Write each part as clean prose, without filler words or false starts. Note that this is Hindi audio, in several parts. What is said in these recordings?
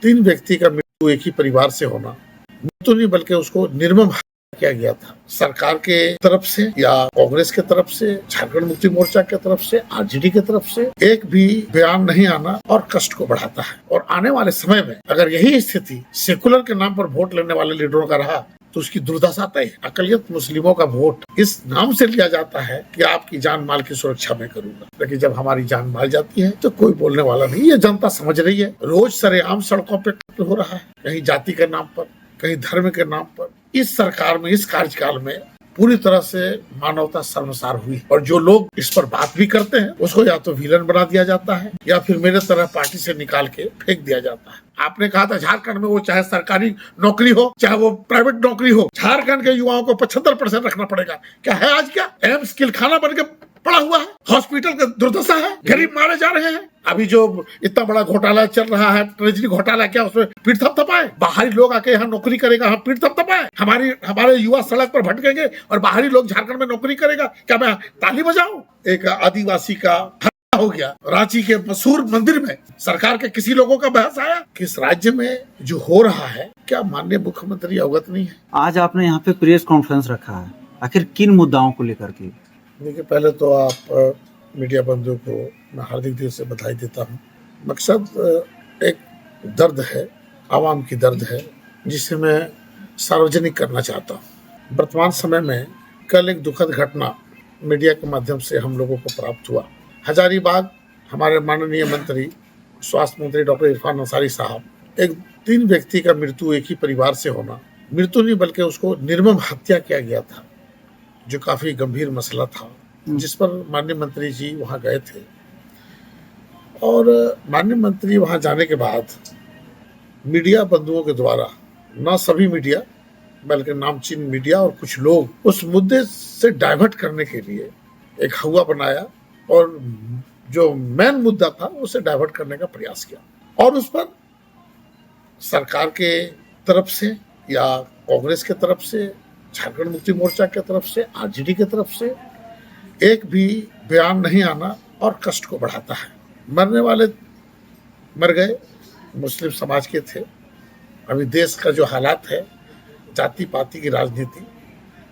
तीन व्यक्ति का मृत्यु एक ही परिवार से होना, मृत्यु नहीं बल्कि उसको निर्मम हत्या किया गया था। सरकार के तरफ से या कांग्रेस के तरफ से, झारखंड मुक्ति मोर्चा के तरफ से, आरजेडी के तरफ से एक भी बयान नहीं आना और कष्ट को बढ़ाता है। और आने वाले समय में अगर यही स्थिति सेकुलर के नाम पर वोट लेने वाले लीडरों का रहा तो उसकी दुर्दशा तय है। अकलियत मुस्लिमों का वोट इस नाम से लिया जाता है कि आपकी जान माल की सुरक्षा मैं करूंगा, लेकिन जब हमारी जान माल जाती है तो कोई बोलने वाला नहीं। ये जनता समझ रही है। रोज सरेआम सड़कों पे कत्ल हो रहा है, कहीं जाति के नाम पर, कहीं धर्म के नाम पर। इस सरकार में, इस कार्यकाल में पूरी तरह से मानवता शर्मसार हुई। और जो लोग इस पर बात भी करते हैं उसको या तो विलन बना दिया जाता है या फिर मेरे तरह पार्टी से निकाल के फेंक दिया जाता है। आपने कहा था झारखंड में वो चाहे सरकारी नौकरी हो चाहे वो प्राइवेट नौकरी हो, झारखंड के युवाओं को 75% रखना पड़ेगा। क्या है आज? क्या एम्स किलखाना बन के पड़ा हुआ है? हॉस्पिटल का दुर्दशा है, गरीब मारे जा रहे हैं। अभी जो इतना बड़ा घोटाला चल रहा है, ट्रेजरी घोटाला, क्या उसमें पीठ थपथपाए? बाहरी लोग आके यहाँ नौकरी करेगा, हम पीठ थपथपाए? हमारे युवा सड़क पर भटकेंगे और बाहरी लोग झारखंड में नौकरी करेगा, क्या मैं ताली बजाऊं? एक आदिवासी का हो गया रांची के मशहूर मंदिर में, सरकार के किसी लोगों का बहस आया? किस राज्य में जो हो रहा है क्या माननीय मुख्यमंत्री अवगत नहीं है? आज आपने यहाँ पे प्रेस कॉन्फ्रेंस रखा है, आखिर किन मुद्दाओं को लेकर के? देखिए, पहले तो आप मीडिया बंधुओं को मैं हार्दिक दिल से बधाई देता हूँ। मकसद एक दर्द है, आवाम की दर्द है, जिसे मैं सार्वजनिक करना चाहता हूँ। वर्तमान समय में कल एक दुखद घटना मीडिया के माध्यम से हम लोगों को प्राप्त हुआ। हजारीबाग हमारे माननीय मंत्री, स्वास्थ्य मंत्री डॉक्टर इरफान अंसारी साहब, एक तीन व्यक्ति का मृत्यु एक ही परिवार से होना, मृत्यु नहीं बल्कि उसको निर्मम हत्या किया गया था, जो काफी गंभीर मसला था, जिस पर माननीय मंत्री जी वहां गए थे। और माननीय मंत्री वहां जाने के बाद मीडिया बंधुओं के द्वारा, न सभी मीडिया बल्कि नामचीन मीडिया और कुछ लोग उस मुद्दे से डाइवर्ट करने के लिए एक हवा बनाया और जो मेन मुद्दा था उसे डाइवर्ट करने का प्रयास किया। और उस पर सरकार के तरफ से या कांग्रेस के तरफ से, झारखंड मुक्ति मोर्चा के तरफ से, आरजेडी के तरफ से एक भी बयान नहीं आना और कष्ट को बढ़ाता है। मरने वाले मर गए, मुस्लिम समाज के थे। अभी देश का जो हालात है, जाति पाति की राजनीति,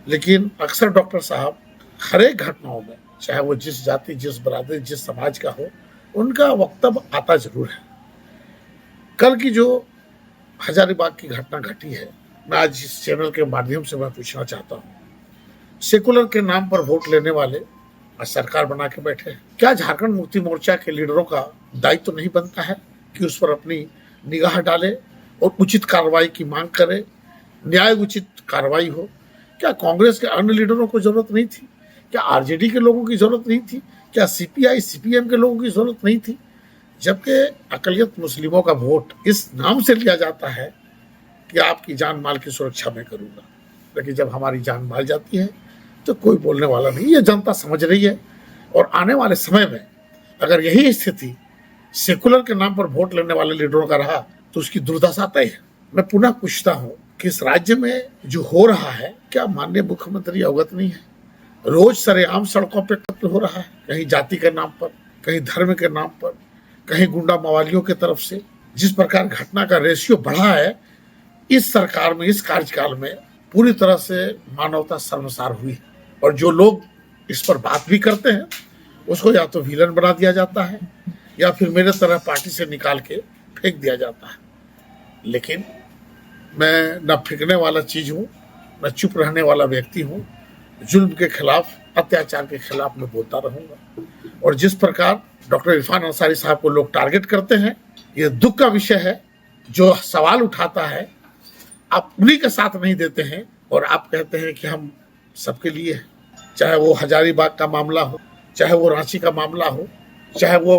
लेकिन अक्सर डॉक्टर साहब हर एक घटनाओं में, चाहे वो जिस जाति, जिस बरादरी, जिस समाज का हो, उनका वक्तव्य आता जरूर है। कल की जो हजारीबाग की घटना घटी है, मैं आज इस चैनल के माध्यम से मैं पूछना चाहता हूँ, सेकुलर के नाम पर वोट लेने वाले आज सरकार बना के बैठे हैं। क्या झारखंड मुक्ति मोर्चा के लीडरों का दायित्व तो नहीं बनता है कि उस पर अपनी निगाह डाले और उचित कार्रवाई की मांग करे, न्याय उचित कार्रवाई हो? क्या कांग्रेस के अन्य लीडरों को जरूरत नहीं थी? क्या आरजेडी के लोगों की जरूरत नहीं थी? क्या सीपीआई सीपीएम के लोगों की जरूरत नहीं थी? जबकि अकलियत मुस्लिमों का वोट इस नाम से लिया जाता है कि आपकी जान माल की सुरक्षा मैं करूंगा, लेकिन जब हमारी जान माल जाती है तो कोई बोलने वाला नहीं। ये जनता समझ रही है। और आने वाले समय में अगर यही स्थिति सेकुलर के नाम पर वोट लेने वाले लीडरों का रहा तो उसकी दुर्दशा तय है। मैं पुनः पूछता हूँ कि इस राज्य में जो हो रहा है क्या माननीय मुख्यमंत्री अवगत नहीं है? रोज सरेआम सड़कों पे कत्ल हो रहा है, कहीं जाति के नाम पर, कहीं धर्म के नाम पर, कहीं गुंडा मवालियों की तरफ से। जिस प्रकार घटना का रेशियो बढ़ा है, इस सरकार में, इस कार्यकाल में पूरी तरह से मानवता शर्मसार हुई। और जो लोग इस पर बात भी करते हैं उसको या तो विलन बना दिया जाता है या फिर मेरे तरह पार्टी से निकाल के फेंक दिया जाता है। लेकिन मैं न फेंकने वाला चीज हूँ, न चुप रहने वाला व्यक्ति हूँ। जुल्म के खिलाफ, अत्याचार के खिलाफ मैं बोलता रहूंगा। और जिस प्रकार डॉक्टर इरफान अंसारी साहब को लोग टारगेट करते हैं, ये दुख का विषय है। जो सवाल उठाता है आप उन्हीं के साथ नहीं देते हैं और आप कहते हैं कि हम सबके लिए हैं। चाहे वो हजारीबाग का मामला हो, चाहे वो रांची का मामला हो, चाहे वो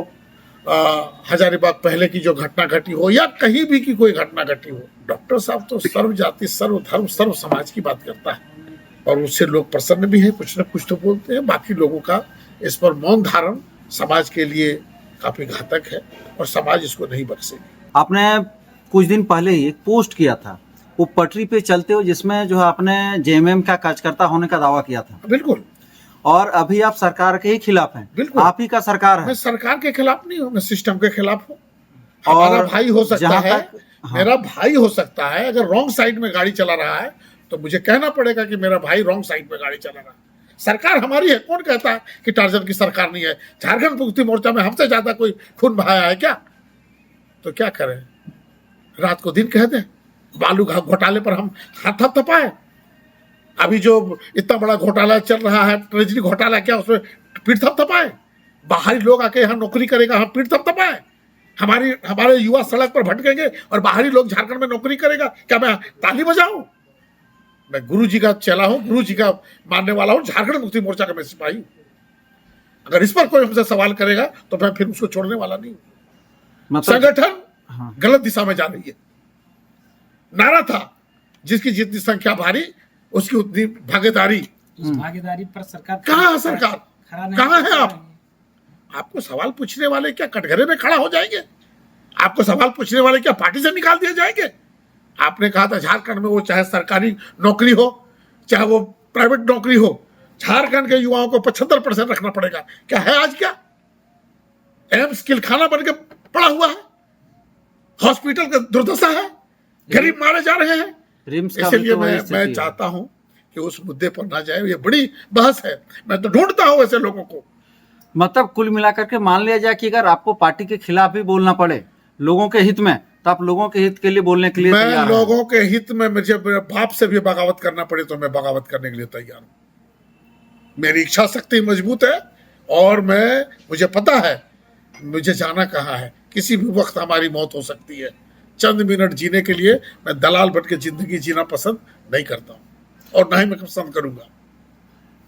हजारीबाग पहले की जो घटना घटी हो या कहीं भी की कोई घटना घटी हो, डॉक्टर साहब तो सर्व जाति, सर्व धर्म, सर्व समाज की बात करता है और उससे लोग प्रसन्न भी है, कुछ न कुछ तो बोलते हैं। बाकी लोगों का इस पर मौन धारण समाज के लिए काफी घातक है और समाज इसको नहीं बख्शेगी। आपने कुछ दिन पहले ही एक पोस्ट किया था, वो पटरी पे चलते हो, जिसमें जो है आपने जेएमएम का कार्यकर्ता होने का दावा किया था। बिल्कुल। और अभी आप सरकार के ही खिलाफ हैं। बिल्कुल। आप ही का सरकार है। मैं सरकार के खिलाफ नहीं हूँ, मैं सिस्टम के खिलाफ हूँ। हमारा भाई हो सकता है, हाँ। मेरा भाई हो सकता है, अगर रॉन्ग साइड में गाड़ी चला रहा है तो मुझे कहना पड़ेगा कि मेरा भाई रॉन्ग साइड में गाड़ी चला रहा है। सरकार हमारी है, कौन कहता है कि टार्जन की सरकार नहीं है? झारखंड मुक्ति मोर्चा में हमसे ज्यादा कोई खून बहाया है क्या? तो क्या करें, रात को दिन कह दें? बालू घोटाले पर हम हाथ थपथपाए? अभी जो इतना बड़ा घोटाला चल रहा है, ट्रेजरी घोटाला, क्या उसमें पीठ थपथपाए? बाहरी लोग आके यहाँ नौकरी करेगा, हम पीठ थपथपाए? हमारे युवा सड़क पर भटकेंगे और बाहरी लोग झारखंड में नौकरी करेगा, क्या मैं ताली बजाऊं? मैं गुरु जी का चेला हूं, गुरु जी का मानने वाला हूं, झारखंड मुक्ति मोर्चा का मैं सिपाही हूं। अगर इस पर कोई हमसे सवाल करेगा तो मैं फिर उसको छोड़ने वाला नहीं हूं। संगठन हाँ। गलत दिशा में जा रही है। नारा था जिसकी जितनी संख्या भारी उसकी उतनी भागीदारी। उस भागीदारी पर सरकार कहाँ है? सरकार कहाँ है? आपको सवाल पूछने वाले क्या कटघरे में खड़ा हो जाएंगे? आपको सवाल पूछने वाले क्या पार्टी से निकाल दिए जाएंगे? आपने कहा था झारखंड में वो चाहे सरकारी नौकरी हो चाहे वो प्राइवेट नौकरी हो, झारखंड के युवाओं को 75% रखना पड़ेगा। क्या है आज? क्या एम्स किलखाना बन के पड़ा हुआ है? हॉस्पिटल का दुर्दशा है, गरीब मारे जा रहे हैं। इसलिए मैं चाहता हूं कि उस मुद्दे पर ना जाए। ये बड़ी बहस है, मैं तो ढूंढता हूं ऐसे लोगों को। मतलब कुल मिलाकर के मान लिया जाए कि अगर आपको पार्टी के खिलाफ ही बोलना पड़े लोगों के हित में, तो आप लोगों के हित के लिए बोलने के लिए मैं तैयार लोगों के हित में मुझे बाप से भी बगावत करना पड़े तो मैं बगावत करने के लिए तैयार हूं। मेरी इच्छा शक्ति मजबूत है और मुझे पता है मुझे जाना कहाँ है। किसी भी वक्त हमारी मौत हो सकती है। चंद मिनट जीने के लिए मैं दलाल बन के जिंदगी जीना पसंद नहीं करता हूं और ना ही मैं पसंद करूंगा।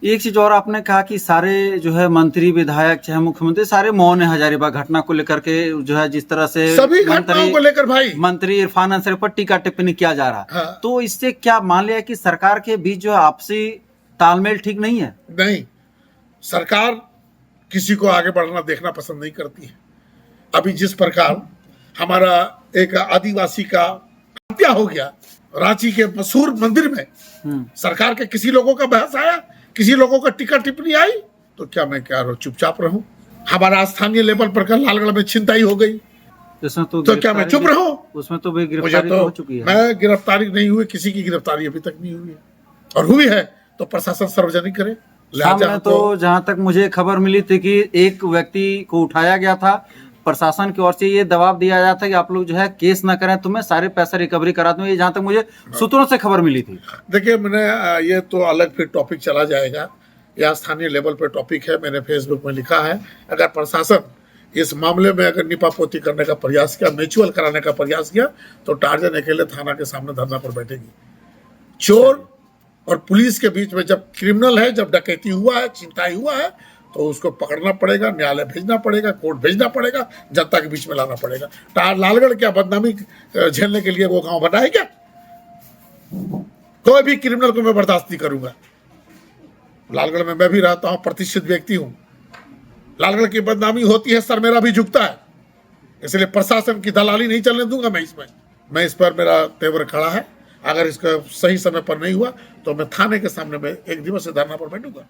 एक चीज और आपने कहा कि सारे जो है मंत्री विधायक चाहे मुख्यमंत्री सारे मौन है हजारीबाग घटना को लेकर के, जो है जिस तरह से सभी घटनाओं को लेकर भाई मंत्री इरफान अंसारी पर टीका टिप्पणी किया जा रहा है। हाँ। तो इससे क्या मान लिया कि सरकार के बीच जो आपसी तालमेल ठीक नहीं है? नहीं, सरकार किसी को आगे बढ़ना देखना पसंद नहीं करती है। अभी जिस प्रकार हमारा एक आदिवासी का हत्या हो गया रांची के मशहूर मंदिर में, सरकार के किसी लोगों का बहस आया, किसी लोगों का टीका टिप्पणी आई, तो क्या मैं चुपचाप रहूं? हमारा स्थानीय लेवल पर कल लालगढ़ में छिनताई हो गई, तो क्या मैं चुप रहूं? उसमें तो गिरफ्तारी हो चुकी है। मैं गिरफ्तारी नहीं हुई, किसी की गिरफ्तारी अभी तक नहीं हुई है, और हुई है तो प्रशासन सार्वजनिक करे। सामने तो जहां तक मुझे खबर मिली थी कि एक व्यक्ति को उठाया गया था, प्रशासन की ओर से ये दबाव दिया जाता है कि आप लोग जो है केस ना करें तो मैं सारे पैसे रिकवरी करा दूं। ये जहां तक मुझे सूत्रों से खबर मिली थी। देखिए, मैंने ये तो अलग फिर टॉपिक चला जाएगा, यह स्थानीय लेवल पे टॉपिक है। मैंने फेसबुक में लिखा है, अगर प्रशासन इस मामले में अगर निपापोती करने का प्रयास किया, म्यूचुअल कराने का प्रयास किया, तो टार्जन अकेले थाना के सामने धरना पर बैठेगी। चोर और पुलिस के बीच में जब क्रिमिनल है, जब डकैती हुआ है, छिनताई हुआ है, तो उसको पकड़ना पड़ेगा, न्यायालय भेजना पड़ेगा, कोर्ट भेजना पड़ेगा, जनता के बीच में लाना पड़ेगा। लालगढ़ क्या बदनामी झेलने के लिए वो गांव बना है क्या? कोई भी क्रिमिनल को मैं बर्दाश्त नहीं करूंगा। लालगढ़ में मैं भी रहता हूं, प्रतिष्ठित व्यक्ति हूं। लालगढ़ की बदनामी होती है, सर मेरा भी झुकता है, इसलिए प्रशासन की दलाली नहीं चलने दूंगा मैं इस पर मेरा तेवर खड़ा है। अगर इसका सही समय पर नहीं हुआ तो मैं थाने के सामने में एक दिवसीय धरना पर बैठूंगा।